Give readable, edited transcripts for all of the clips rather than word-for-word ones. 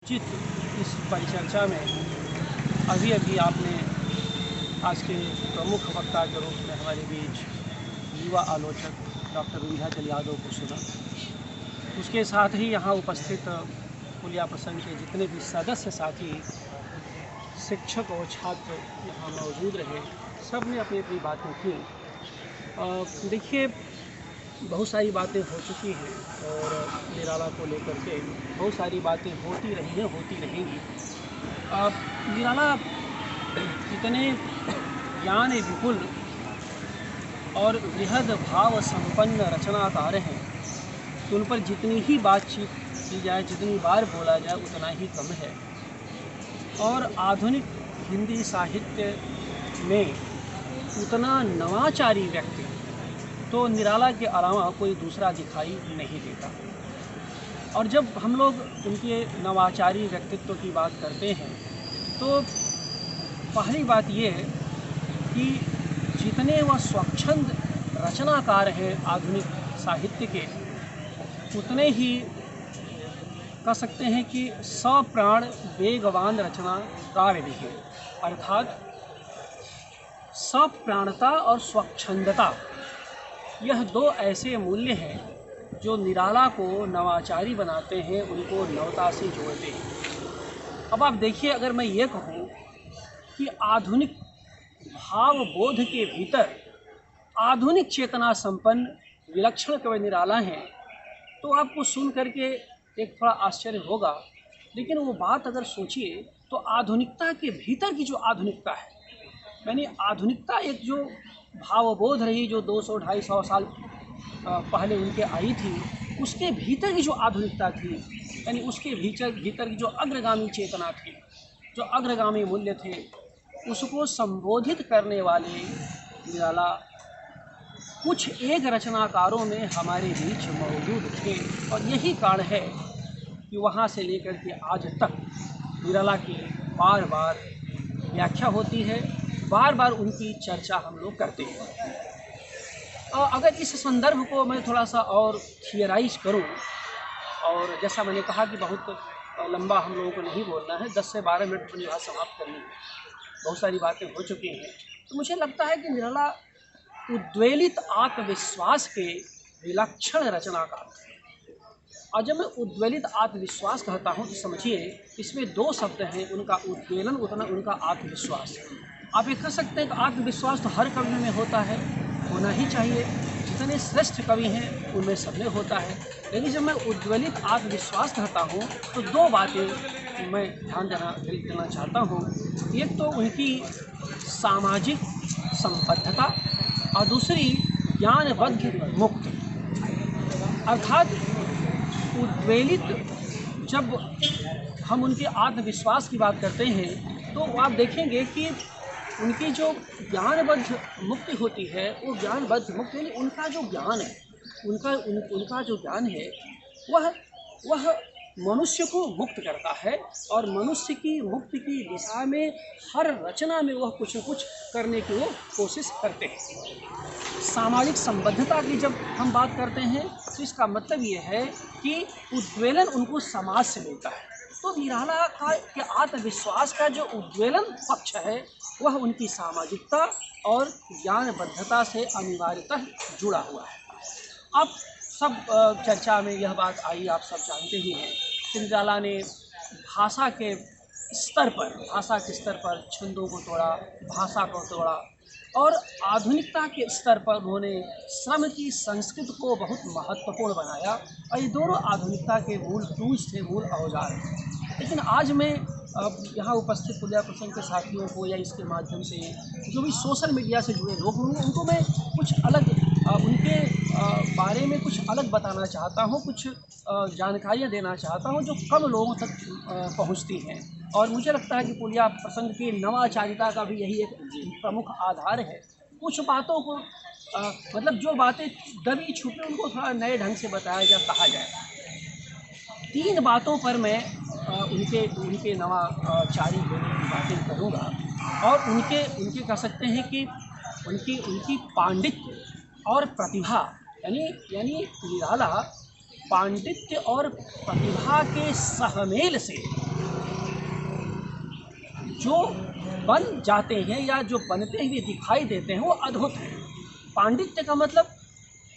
उचित इस परिचर्चा में अभी अभी आपने आज के प्रमुख वक्ता के रूप में हमारे बीच युवा आलोचक डॉक्टर विंध्याचल यादव को सुना। उसके साथ ही यहाँ उपस्थित पुलिया प्रसंग के जितने भी सदस्य साथी, शिक्षक और छात्र यहाँ मौजूद रहे, सब ने अपनी अपनी बातें की। देखिए, बहुत सारी बातें हो चुकी हैं और निराला को लेकर के बहुत सारी बातें होती रही हैं, होती रहेंगी। निराला इतने ज्ञान विपुल और बृहद भाव संपन्न रचनाकार हैं कि उन पर जितनी ही बातचीत की जाए, जितनी बार बोला जाए, उतना ही कम है। और आधुनिक हिंदी साहित्य में उतना नवाचारी व्यक्ति तो निराला के अलावा कोई दूसरा दिखाई नहीं देता। और जब हम लोग उनके नवाचारी व्यक्तित्व की बात करते हैं तो पहली बात ये है कि जितने वह स्वच्छंद रचनाकार हैं आधुनिक साहित्य के, उतने ही कह सकते हैं कि सप्राण वेगवान रचनाकार भी हैं। अर्थात सप्राणता और स्वच्छंदता, यह दो ऐसे मूल्य हैं जो निराला को नवाचारी बनाते हैं, उनको नवता से जोड़ते हैं। अब आप देखिए, अगर मैं ये कहूँ कि आधुनिक भाव बोध के भीतर आधुनिक चेतना संपन्न विलक्षण कवि निराला हैं, तो आपको सुन करके एक थोड़ा आश्चर्य होगा। लेकिन वो बात अगर सोचिए तो आधुनिकता के भीतर की जो आधुनिकता है, यानी आधुनिकता एक जो भावबोध रही जो 200-250 साल पहले उनके आई थी, उसके भीतर की जो आधुनिकता थी, यानी उसके भीतर की जो अग्रगामी चेतना थी, जो अग्रगामी मूल्य थे, उसको संबोधित करने वाले निराला कुछ एक रचनाकारों में हमारे बीच मौजूद थे। और यही कारण है कि वहाँ से लेकर के आज तक निराला की बार बार व्याख्या होती है, बार बार उनकी चर्चा हम लोग करते हैं। और अगर इस संदर्भ को मैं थोड़ा सा और थियराइज करूं, और जैसा मैंने कहा कि बहुत लंबा हम लोगों को नहीं बोलना है, 10 से 12 मिनट अपनी बात समाप्त करनी है, बहुत सारी बातें हो चुकी हैं। तो मुझे लगता है कि निराला उद्वेलित आत्मविश्वास के विलक्षण रचनाकार थे। और जब मैं उद्वेलित आत्मविश्वास कहता हूँ तो समझिए, इसमें दो शब्द हैं, उनका उद्वेलन उतना उनका आत्मविश्वास। आप ये कह सकते हैं कि आत्मविश्वास तो हर कवि में होता है, होना ही चाहिए, जितने श्रेष्ठ कवि हैं उनमें सब में होता है। लेकिन जब मैं उद्वेलित आत्मविश्वास कहता हूँ तो दो बातें मैं ध्यान देना चाहता हूँ। एक तो उनकी सामाजिक संबद्धता और दूसरी ज्ञानबद्ध मुक्ति। अर्थात उद्वेलित, जब हम उनके आत्मविश्वास की बात करते हैं तो आप देखेंगे कि उनकी जो ज्ञानबद्ध मुक्ति होती है, वो ज्ञानबद्ध मुक्ति यानी उनका जो ज्ञान है, उनका जो ज्ञान है वह मनुष्य को मुक्त करता है। और मनुष्य की मुक्ति की दिशा में हर रचना में वह कुछ न कुछ करने की वो कोशिश करते हैं। सामाजिक संबद्धता की जब हम बात करते हैं तो इसका मतलब ये है कि उद्वेलन उनको समाज से मिलता है। तो निराला के आत्मविश्वास का जो उद्वेलन पक्ष है, वह उनकी सामाजिकता और ज्ञानबद्धता से अनिवार्यतः जुड़ा हुआ है। अब सब चर्चा में यह बात आई, आप सब जानते ही हैं कि निराला ने भाषा के स्तर पर छंदों को तोड़ा, भाषा को तोड़ा, और आधुनिकता के स्तर पर उन्होंने श्रम की संस्कृत को बहुत महत्वपूर्ण बनाया। और ये दोनों आधुनिकता के मूल टूल्स थे, मूल औजार थे। लेकिन आज मैं यहाँ उपस्थित पुलिया प्रसंग के साथियों को या इसके माध्यम से जो भी सोशल मीडिया से जुड़े लोग होंगे, उनको मैं कुछ अलग उनके बारे में कुछ अलग बताना चाहता हूँ, कुछ जानकारियाँ देना चाहता हूँ जो कम लोगों तक पहुँचती हैं। और मुझे लगता है कि पुलिया प्रसंग की नवाचारिता का भी यही एक प्रमुख आधार है। कुछ बातों को मतलब जो बातें दबी छुपी, उनको थोड़ा नए ढंग से बताया जाए, कहा जाए। 3 बातों पर मैं उनके नवाचारी होने की बातें करूँगा। और उनके कह सकते हैं कि उनकी पांडित्य और प्रतिभा, यानी निराला पांडित्य और प्रतिभा के सहमेल से जो बन जाते हैं या जो बनते हुए दिखाई देते हैं वो अद्भुत हैं। पांडित्य का मतलब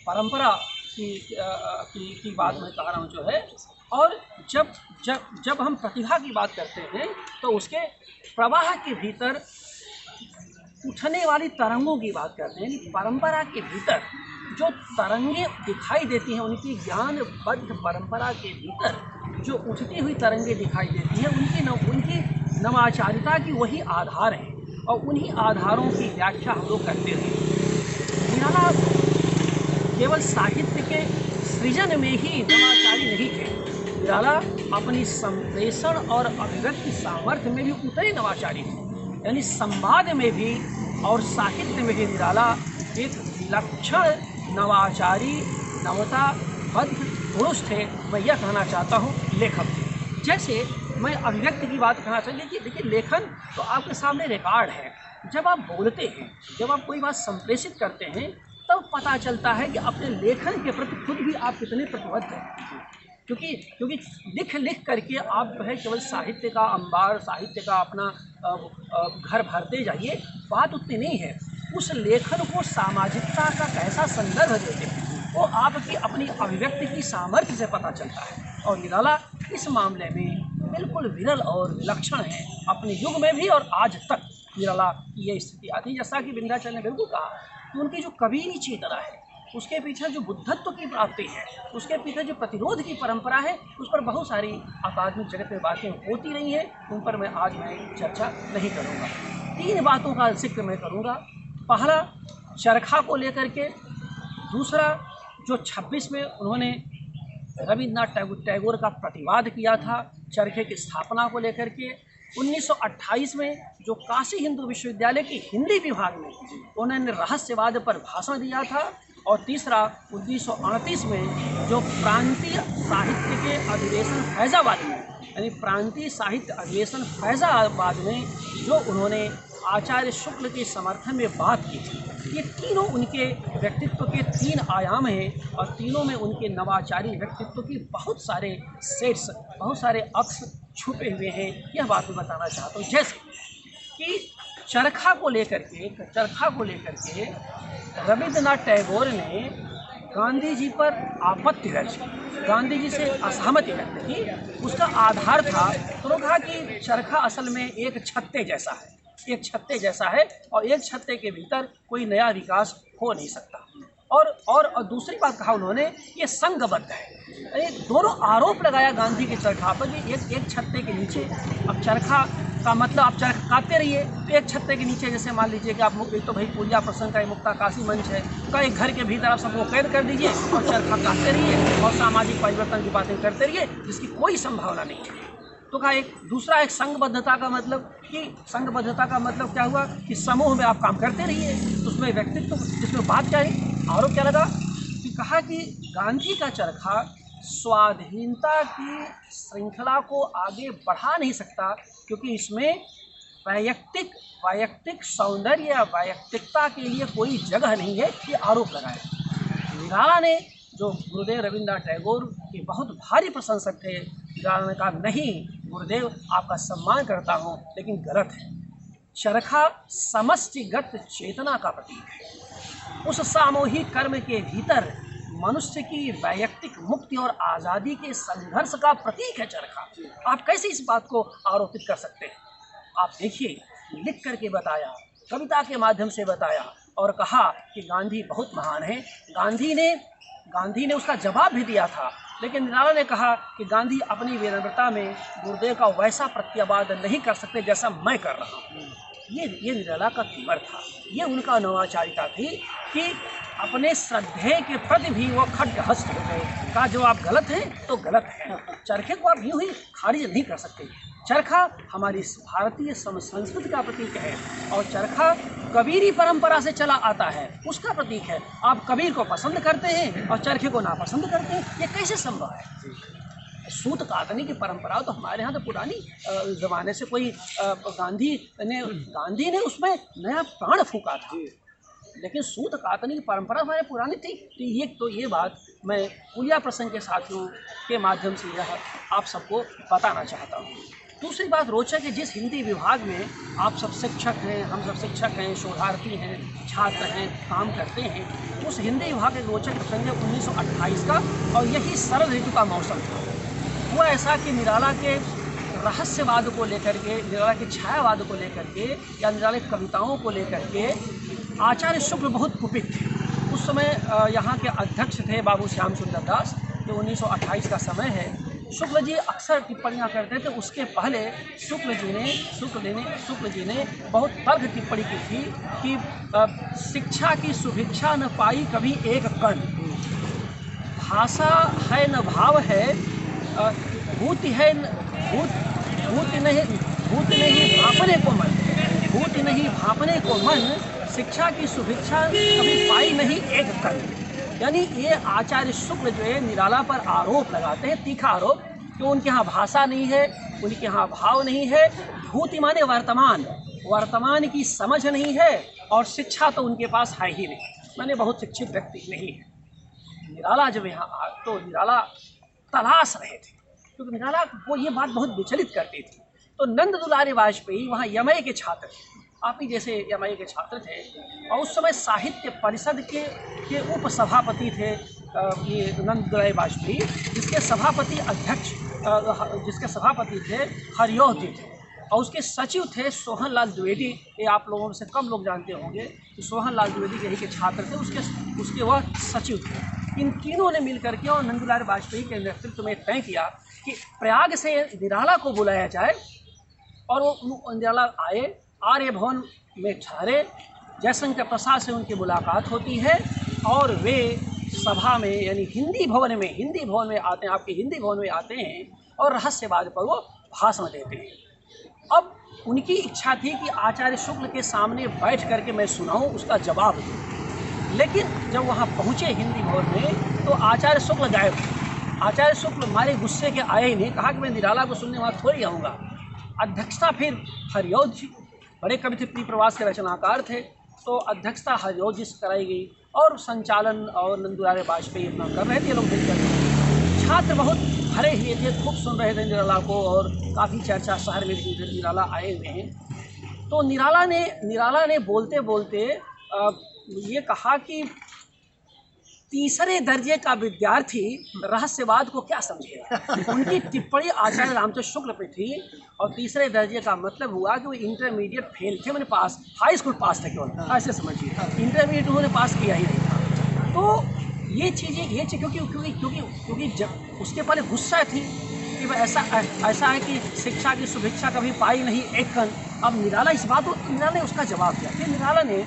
परंपरा की बात मैं कह रहा हूँ जो है। और जब जब जब हम प्रतिभा की बात करते हैं तो उसके प्रवाह के भीतर उठने वाली तरंगों की बात करते हैं। यानी परंपरा के भीतर जो तरंगे दिखाई देती हैं, उनकी ज्ञानबद्ध परंपरा के भीतर जो उठती हुई तरंगे दिखाई देती हैं, उनकी नवाचारिता की वही आधार है और उन्हीं आधारों की व्याख्या हम लोग करते हैं। निराला केवल साहित्य के सृजन में ही नवाचारी नहीं थे, निराला अपनी संप्रेषण और अभिव्यक्ति सामर्थ्य में भी उतने नवाचारी थे। यानी संवाद में भी और साहित्य में भी निराला एक विलक्षण नवाचारी नवताबद्ध पुरुष थे। मैं यह कहना चाहता हूँ लेखक थे। जैसे मैं अभिव्यक्ति की बात कहना चाहिए, देखिए लेखन तो आपके सामने रिकॉर्ड है। जब आप बोलते हैं, जब आप कोई बात संप्रेषित करते हैं, तब पता चलता है कि अपने लेखन के प्रति खुद भी आप कितने प्रतिबद्ध हैं। क्योंकि लिख करके आप जो है केवल साहित्य का अंबार, साहित्य का अपना घर भरते जाइए, बात उतनी नहीं है। उस लेखन को सामाजिकता का कैसा संदर्भ देते हैं वो आपकी अपनी अभिव्यक्ति की सामर्थ्य से पता चलता है। और निराला इस मामले में बिल्कुल विरल और विलक्षण है। अपने युग में भी और आज तक निराला की ये स्थिति आती है। जैसा कि विंध्याचल ने बिल्कुल कहा कि उनकी जो कबीरी चेतना है, उसके पीछे जो बुद्धत्व की प्राप्ति है, उसके पीछे जो प्रतिरोध की परंपरा है, उस पर बहुत सारी अकादमिक जगत में बातें होती रही हैं। उन पर मैं आज चर्चा नहीं करूँगा। 3 बातों का जिक्र मैं करूँगा। पहला चरखा को लेकर के, दूसरा जो 26 में उन्होंने रविन्द्रनाथ टैगोर का प्रतिवाद किया था चरखे की स्थापना को लेकर के, 1928 में जो काशी हिंदू विश्वविद्यालय के हिंदी विभाग में उन्होंने रहस्यवाद पर भाषण दिया था, और तीसरा 1938 में जो प्रांतीय साहित्य के अधिवेशन फैज़ाबाद में, यानी प्रांतीय साहित्य अधिवेशन फैज़ाबाद में जो उन्होंने आचार्य शुक्ल के समर्थन में बात की थी। ये तीनों उनके व्यक्तित्व के 3 आयाम हैं और तीनों में उनके नवाचारी व्यक्तित्व की बहुत सारे सेट्स, बहुत सारे अक्ष छुपे हुए हैं। यह बात मैं बताना चाहता हूँ। जैसे कि चरखा को लेकर के रविन्द्रनाथ टैगोर ने गांधी जी पर आपत्ति दर्ज की, गांधी जी से असहमति व्यक्त की। उसका आधार था, तो कहा कि चरखा असल में एक छत्ते जैसा है, एक छत्ते जैसा है और एक छत्ते के भीतर कोई नया विकास हो नहीं सकता। और दूसरी बात कहा उन्होंने, ये संघबद्ध है। ये दोनों आरोप लगाया गांधी के चरखा पर कि एक छत्ते के नीचे, अब चरखा का मतलब आप चरखा काटते रहिए, तो एक छत्ते के नीचे जैसे मान लीजिए कि आप एक तो भाई पूजा प्रसंग का मुक्ताकाशी मंच है, तो एक घर के भीतर आप सबको कैद कर दीजिए और चरखा काटते रहिए और सामाजिक परिवर्तन की बातें करते रहिए जिसकी कोई संभावना नहीं है। तो कहा एक दूसरा एक संघबद्धता का मतलब, कि संघबद्धता का मतलब क्या हुआ कि समूह में आप काम करते रहिए, तो उसमें व्यक्तित्व, इसमें बात क्या है, आरोप क्या लगा कि कहा कि गांधी का चरखा स्वाधीनता की श्रृंखला को आगे बढ़ा नहीं सकता क्योंकि इसमें वैयक्तिक सौंदर्य या वैयक्तिकता के लिए कोई जगह नहीं है। ये आरोप लगाया। निराला ने, जो गुरुदेव रविन्द्रनाथ टैगोर के बहुत भारी प्रशंसक थे, निराला ने कहा नहीं गुरुदेव आपका सम्मान करता हूँ, लेकिन गलत है। चरखा समष्टिगत चेतना का प्रतीक है। उस सामूहिक कर्म के भीतर मनुष्य की वैयक्तिक मुक्ति और आज़ादी के संघर्ष का प्रतीक है चरखा। आप कैसे इस बात को आरोपित कर सकते हैं? आप देखिए, लिख करके बताया, कविता के माध्यम से बताया और कहा कि गांधी बहुत महान है। गांधी ने उसका जवाब भी दिया था, लेकिन निराला ने कहा कि गांधी अपनी विनम्रता में गुरुदेव का वैसा प्रत्यावाद नहीं कर सकते जैसा मैं कर रहा हूँ। ये निराला का कीमत था, ये उनका नवाचारिता थी कि अपने श्रद्धेय के प्रति भी वो खड्गहस्त हो गए। कहा जो आप गलत हैं तो गलत हैं, चरखे को आप यूँ ही खारिज नहीं कर सकते। चरखा हमारी भारतीय संस्कृति का प्रतीक है और चरखा कबीरी परंपरा से चला आता है, उसका प्रतीक है। आप कबीर को पसंद करते हैं और चरखे को नापसंद करते हैं, ये कैसे संभव है? सूत काटने की परंपरा तो हमारे यहाँ तो पुरानी ज़माने से कोई गांधी ने उसमें नया प्राण फूका था, लेकिन सूत काटने की परंपरा हमारे पुरानी थी। तो ये बात मैं पूजा प्रसंग के साथियों के माध्यम से यह आप सबको बताना चाहता हूँ। दूसरी बात रोचक है, जिस हिंदी विभाग में आप सब शिक्षक हैं, हम सब शिक्षक हैं, शोधार्थी हैं, छात्र हैं, काम करते हैं, उस हिंदी विभाग एक रोचक प्रसंग है 1928 का, और यही शरद ऋतु का मौसम था। हुआ ऐसा कि निराला के रहस्यवाद को लेकर के, निराला के छायावाद को लेकर के, या निराला की कविताओं को लेकर के आचार्य शुक्ल बहुत कुपित थे। उस समय यहाँ के अध्यक्ष थे बाबू श्याम सुंदर दास, जो 1928 का समय है। शुक्ल जी अक्सर टिप्पणियाँ करते थे। उसके पहले शुक्ल जी ने बहुत तर्क टिप्पणी की थी कि शिक्षा की सुभिक्षा न पाई कभी एक कण, भाषा है न भाव है, भूति है भूति नहीं भापने को मन, भूति नहीं भापने को मन, शिक्षा की सुभिक्षा कभी पाई नहीं एक कण। यानी ये आचार्य शुक्ल जो है निराला पर आरोप लगाते हैं, तीखा आरोप, कि उनके यहाँ भाषा नहीं है, उनके यहाँ भाव नहीं है, भूति माने वर्तमान की समझ नहीं है, और शिक्षा तो उनके पास है ही नहीं, माने बहुत शिक्षित व्यक्ति नहीं है। निराला जब यहाँ तो निराला तलाश रहे थे, क्योंकि निराला को ये बात बहुत विचलित करती थी। तो नंद दुलारी वाजपेयी वहाँ यमई के छात्र थे, आप ही जैसे यमई के छात्र थे, और उस समय साहित्य परिषद के उप सभापति थे ये नंद दुलारी वाजपेयी, जिसके सभापति थे हरियोधी थे, और उसके सचिव थे सोहन लाल द्विवेदी। ये आप लोगों में से कम लोग जानते होंगे कि सोहन लाल द्विवेदी यही के छात्र थे, उसके वह सचिव थे। इन तीनों ने मिलकर के और नंद दुलारी वाजपेयी के नेतृत्व में तय किया कि प्रयाग से निराला को बुलाया जाए, और वो निराला आए, आर्य भवन में ठहरे, जयशंकर प्रसाद से उनकी मुलाकात होती है, और वे सभा में यानी हिंदी भवन में आते हैं, आपके हिंदी भवन में आते हैं, और रहस्यवाद पर वो भाषण देते हैं। अब उनकी इच्छा थी कि आचार्य शुक्ल के सामने बैठ करके मैं सुनाऊं, उसका जवाब दूं, लेकिन जब वहाँ पहुँचे हिंदी भवन में तो आचार्य शुक्ल गायब थे। आचार्य शुक्ल हमारे गुस्से के आए ही नहीं, कहा कि मैं निराला को सुनने वहाँ थोड़ी आऊँगा। अध्यक्षता फिर हरियोध जी, बड़े कवि थे, प्रवास के रचनाकार थे, तो अध्यक्षता हरियोध जी से कराई गई, और संचालन और नंद दुलारी वाजपेयी अपना कर रहे थे। ये लोग मिलकर छात्र बहुत भरे हुए थे, खूब सुन रहे थे निराला को, और काफ़ी चर्चा शहर में निराला आए हुए हैं। तो निराला ने बोलते बोलते ये कहा कि तीसरे दर्जे का विद्यार्थी रहस्यवाद को क्या समझेगा। उनकी टिप्पणी आचार्य रामचंद्र शुक्ल पे थी, और तीसरे दर्जे का मतलब हुआ कि वो इंटरमीडिएट फेल थे, मैंने पास हाई स्कूल पास थे केवल, ऐसे समझिए, इंटरमीडिएट उन्होंने पास किया ही नहीं था। तो ये चीज़ें क्योंकि जब उसके पहले गुस्सा थी कि वह ऐसा है कि शिक्षा की सुभिक्षा कभी पाई नहीं एक कण। अब निराला इस बात को, निराला ने उसका जवाब दिया। फिर निराला ने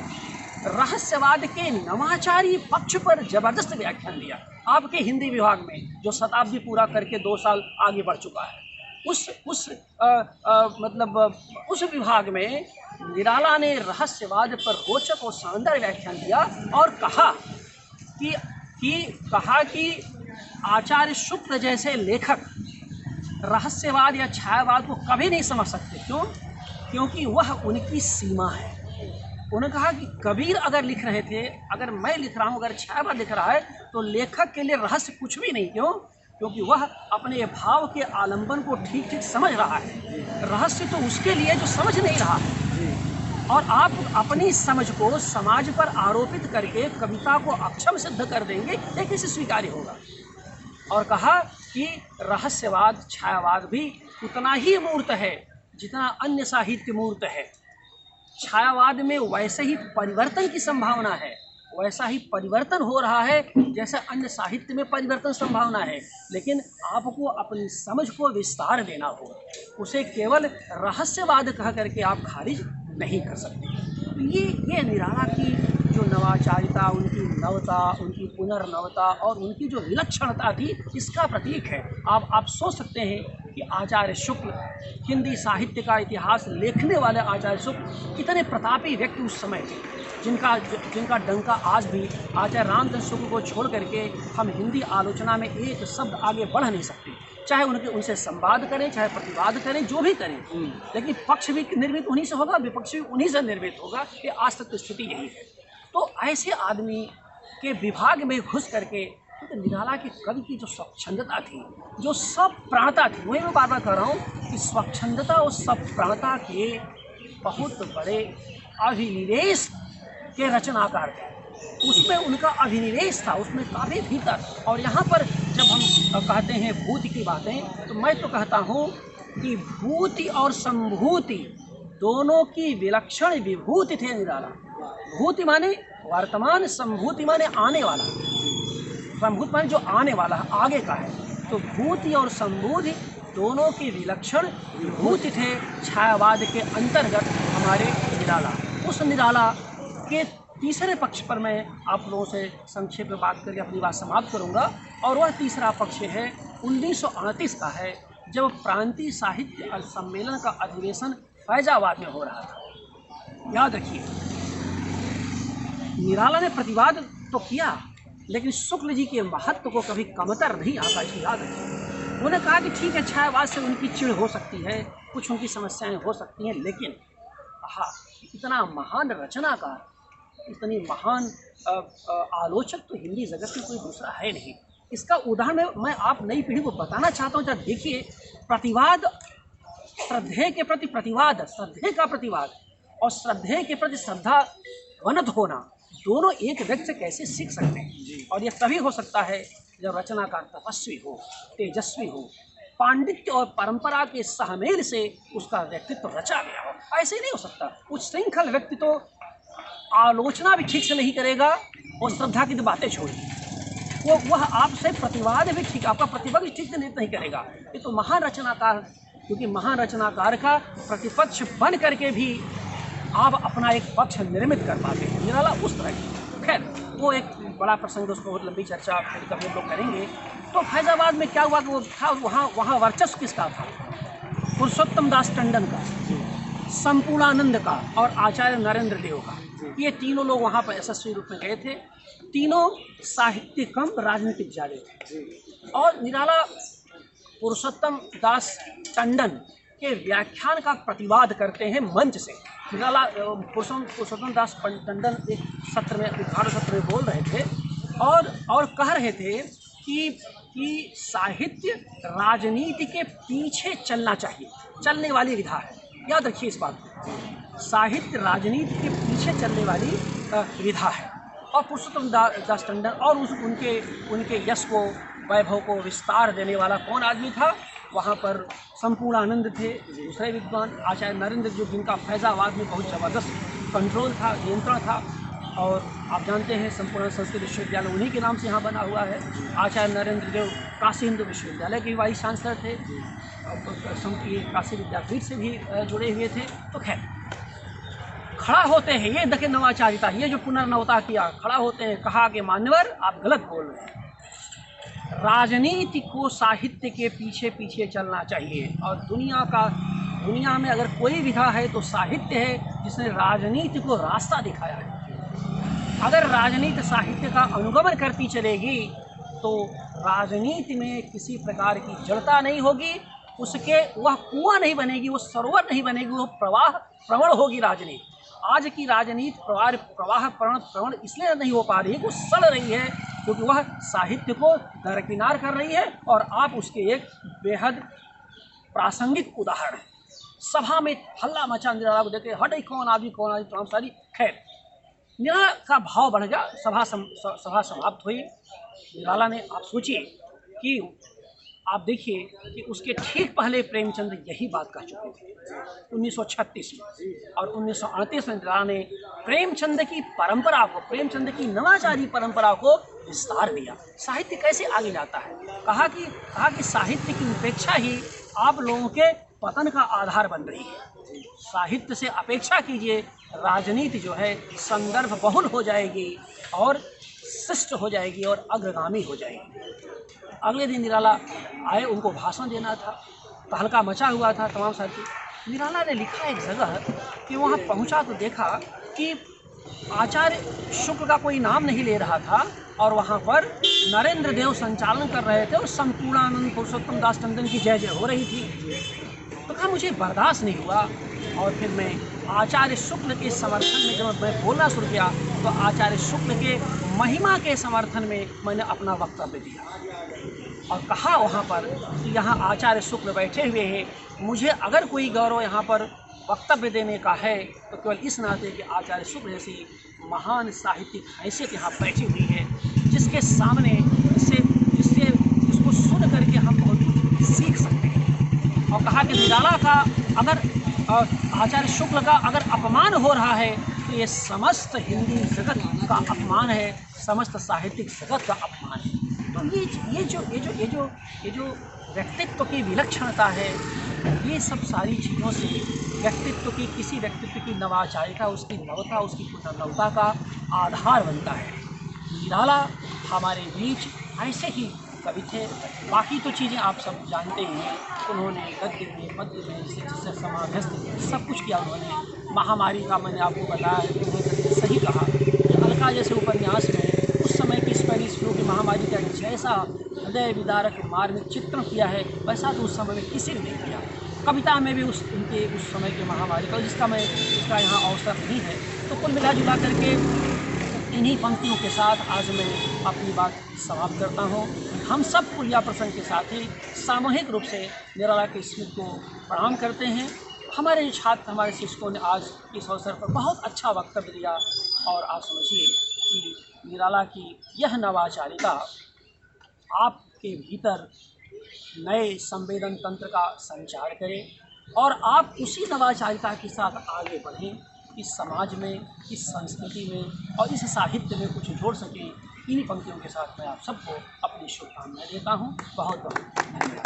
रहस्यवाद के नवाचारी पक्ष पर जबरदस्त व्याख्यान दिया, आपके हिंदी विभाग में, जो शताब्दी पूरा करके 2 साल आगे बढ़ चुका है। उस विभाग में निराला ने रहस्यवाद पर रोचक और शानदार व्याख्यान दिया, और कहा कि आचार्य शुक्ल जैसे लेखक रहस्यवाद या छायावाद को कभी नहीं समझ सकते। क्योंकि वह उनकी सीमा है। उन्होंने कहा कि कबीर अगर लिख रहे थे, अगर मैं लिख रहा हूँ, अगर छायावाद लिख रहा है, तो लेखक के लिए रहस्य कुछ भी नहीं। क्योंकि वह अपने भाव के आलंबन को ठीक ठीक समझ रहा है। रहस्य तो उसके लिए जो समझ नहीं रहा है। और आप अपनी समझ को समाज पर आरोपित करके कविता को अक्षम सिद्ध कर देंगे, ये कैसे स्वीकार्य होगा। और कहा कि रहस्यवाद, छायावाद भी उतना ही मूर्त है जितना अन्य साहित्य मूर्त है। छायावाद में वैसे ही परिवर्तन की संभावना है, वैसा ही परिवर्तन हो रहा है जैसे अन्य साहित्य में परिवर्तन संभावना है, लेकिन आपको अपनी समझ को विस्तार देना होगा। उसे केवल रहस्यवाद कह करके आप खारिज नहीं कर सकते। ये निराला की जो नवाचारिता, उनकी नवता, उनकी पुनर्नवता और उनकी जो विलक्षणता थी, इसका प्रतीक है। आप सोच सकते हैं कि आचार्य शुक्ल, हिंदी साहित्य का इतिहास लिखने वाले आचार्य शुक्ल कितने प्रतापी व्यक्ति उस समय थे, जिनका डंका आज भी आचार्य रामचंद्र शुक्ल को छोड़ करके हम हिंदी आलोचना में एक शब्द आगे बढ़ नहीं सकते। चाहे उनसे संवाद करें, चाहे प्रतिवाद करें, जो भी करें, लेकिन पक्ष भी निर्मित उन्हीं से होगा, विपक्ष भी उन्हीं से निर्मित होगा। ये आज तक की स्थिति यही है। तो ऐसे आदमी के विभाग में घुस करके तो निराला के कवि की जो स्वच्छंदता थी, जो स्वप्राणता थी, वही मैं बार बार कह रहा हूँ कि स्वच्छंदता और स्वप्राणता के बहुत बड़े अभिनिवेश के रचनाकार थे। उसमें उनका अभिनिवेश था, उसमें काव्य भीतर। और यहाँ पर जब हम कहते हैं भूति की बातें, तो मैं तो कहता हूँ कि भूति और संभूति दोनों की विलक्षण विभूति थे निराला। भूति माने वर्तमान, संभूति माने आने वाला। संभूति माने जो आने वाला है, आगे का है। तो भूति और संभूति दोनों की विलक्षण विभूति थे छायावाद के अंतर्गत हमारे निराला। उस निराला के तीसरे पक्ष पर मैं आप लोगों से संक्षेप में बात करके अपनी बात समाप्त करूंगा। और वह तीसरा पक्ष है 1938 का है, जब प्रांतीय साहित्य सम्मेलन का अधिवेशन फैजाबाद में हो रहा था। याद रखिए, निराला ने प्रतिवाद तो किया, लेकिन शुक्ल जी के महत्व को कभी कमतर नहीं आता, इसको याद रखिए। उन्होंने कहा कि ठीक है, छायावाद से उनकी चिढ़ हो सकती है, कुछ उनकी समस्याएं हो सकती हैं, लेकिन इतना महान रचनाकार, इतनी महान आलोचक तो हिंदी जगत में कोई दूसरा है नहीं। इसका उदाहरण मैं आप नई पीढ़ी को बताना चाहता हूँ। जब देखिए, प्रतिवाद, श्रद्धेय के प्रति प्रतिवाद, श्रद्धेय का प्रतिवाद और श्रद्धेय के प्रति श्रद्धा वनत होना, दोनों एक व्यक्ति से कैसे सीख सकते हैं। और यह तभी हो सकता है जब रचनाकार तपस्वी हो, तेजस्वी हो, पांडित्य और परंपरा के सहमेल से उसका व्यक्तित्व रचा गया हो। ऐसे नहीं हो सकता। उच्छृंखल व्यक्ति तो आलोचना भी ठीक से नहीं करेगा और श्रद्धा की तो बातें छोड़िए, वह आपसे प्रतिवाद भी ठीक, आपका प्रतिपक्ष ठीक से नहीं करेगा। ये तो महान रचनाकार, क्योंकि महान रचनाकार का प्रतिपक्ष बन करके भी आप अपना एक पक्ष निर्मित कर पाते हैं। निराला उस तरह की, खैर वो एक बड़ा प्रसंग, उसको बहुत लंबी चर्चा फिर कभी लोग करेंगे। तो फैजाबाद में क्या हुआ कि वो था, वहाँ वर्चस्व किसका था? पुरुषोत्तम दास टंडन का, संपूर्णानंद का और आचार्य नरेंद्र देव का। ये तीनों लोग वहाँ पर यशस्वी रूप में गए थे। तीनों साहित्य कम राजनीतिक जाले थे। और निराला पुरुषोत्तम दास टंडन के व्याख्यान का प्रतिवाद करते हैं मंच से। निराला पुरुषोत्तम दास टंडन एक सत्र में, उद्घाटन सत्र में बोल रहे थे और कह रहे थे कि साहित्य राजनीति के पीछे चलना चाहिए, चलने वाली विधा है। याद रखिए इस बात को, साहित्य राजनीति के पीछे चलने वाली विधा है। और पुरुषोत्तम दास टंडन और उनके यश को, वैभव को विस्तार देने वाला कौन आदमी था? वहाँ पर संपूर्णानंद थे, दूसरे विद्वान आचार्य नरेंद्र, जो जिनका फैजाबाद में बहुत ज़बरदस्त कंट्रोल था, नियंत्रण था। और आप जानते हैं संपूर्ण संस्कृत विश्वविद्यालय उन्हीं के नाम से यहाँ बना हुआ है। आचार्य नरेंद्र देव काशी हिंदू विश्वविद्यालय के वाइस चांसलर थे, काशी विद्यापीठ से भी जुड़े हुए थे। तो खैर, खड़ा होते हैं, ये देखिए नवाचारिता, ये जो पुनर्नवता किया, खड़ा होते हैं, कहा कि मान्यवर आप गलत बोल रहे हैं, राजनीति को साहित्य के पीछे पीछे चलना चाहिए। और दुनिया में अगर कोई विधा है तो साहित्य है, जिसने राजनीति को रास्ता दिखाया है। अगर राजनीति साहित्य का अनुगमन करती चलेगी तो राजनीति में किसी प्रकार की जड़ता नहीं होगी, वह कुआं नहीं बनेगी, वो सरोवर नहीं बनेगी, वो प्रवाह प्रवण होगी राजनीति। आज की राजनीति प्रवाह प्रवण इसलिए नहीं हो पा रही है, वो सड़ रही है, क्योंकि वह साहित्य को दरकिनार कर रही है। और आप उसके एक बेहद प्रासंगिक उदाहरण है। सभा में हल्ला मचा, निराला को देखे, हट कौन आदमी तमाम सारी। खैर, निराला का भाव बढ़ गया, सभा समाप्त हुई। निराला ने, आप सोचिए कि आप देखिए कि उसके ठीक पहले प्रेमचंद यही बात कह चुके थे 1936 में। और 1938 में निराला ने प्रेमचंद की परंपरा को, प्रेमचंद की नवाचारी परंपरा को विस्तार दिया। साहित्य कैसे आगे जाता है? कहा कि साहित्य की उपेक्षा ही आप लोगों के पतन का आधार बन रही है। साहित्य से अपेक्षा कीजिए, राजनीति जो है संदर्भ बहुल हो जाएगी और शिष्ट हो जाएगी और अग्रगामी हो जाएगी। अगले दिन निराला आए, उनको भाषण देना था, तहलका मचा हुआ था तमाम साथी। निराला ने लिखा एक जगह कि वहाँ पहुँचा तो देखा कि आचार्य शुक्ल का कोई नाम नहीं ले रहा था और वहाँ पर नरेंद्र देव संचालन कर रहे थे और संपूर्णानंद पुरुषोत्तम दास टंडन की जय जय हो रही थी। तो कहा मुझे बर्दाश्त नहीं हुआ और फिर मैं आचार्य शुक्ल के समर्थन में जब मैं बोलना शुरू किया तो आचार्य शुक्ल के महिमा के समर्थन में मैंने अपना वक्तव्य दिया और कहा वहाँ पर कि यहाँ आचार्य शुक्ल बैठे हुए हैं, मुझे अगर कोई गौरव यहाँ पर वक्तव्य देने का है तो केवल इस नाते कि आचार्य शुक्ल जैसी महान साहित्यिक हैसियत यहाँ बैठी हुई है, जिसके सामने जिससे जिसको सुन करके हम बहुत कुछ सीख सकते हैं। और कहा कि निराला का अगर आचार्य शुक्ल का अगर अपमान हो रहा है तो ये समस्त हिंदी जगत का अपमान है, समस्त साहित्यिक जगत का अपमान है। तो ये जो व्यक्तित्व की विलक्षणता है, ये सब सारी चीज़ों से किसी व्यक्तित्व की नवाचारिता, उसकी नवता, उसकी पुनर्नवता का आधार बनता है। निराला हमारे बीच ऐसे ही कवि थे। बाकी तो चीज़ें आप सब जानते ही हैं, उन्होंने गद्य में, पद्य में, जिससे समाध्यस्थ सब कुछ किया उन्होंने। महामारी का मैंने आपको बताया, उन्होंने सही कहा। अलका जैसे उपन्यास में उस समय की स्पेनिश फ्लू की महामारी का जैसा हृदय विदारक मार्मिक चित्रण किया है, वैसा तो उस समय में किसी ने नहीं किया। कविता में भी उस समय की महामारी का जिसका यहाँ अवसर नहीं है। तो कुल मिला जुला करके इन्हीं पंक्तियों के साथ आज मैं अपनी बात समाप्त करता हूँ। हम सब कुलिया प्रसंग के साथ ही सामूहिक रूप से निराला की स्मृति को प्रणाम करते हैं। हमारे छात्र, हमारे शिक्षकों ने आज इस अवसर पर बहुत अच्छा वक्तव्य दिया और आप समझिए कि निराला की यह नवाचारिता आपके भीतर नए संवेदन तंत्र का संचार करे और आप उसी नवाचारिता के साथ आगे बढ़ें, इस समाज में, इस संस्कृति में और इस साहित्य में कुछ जोड़ सकें। इन्हीं पंक्तियों के साथ मैं आप सबको अपनी शुभकामनाएं देता हूँ। बहुत बहुत धन्यवाद।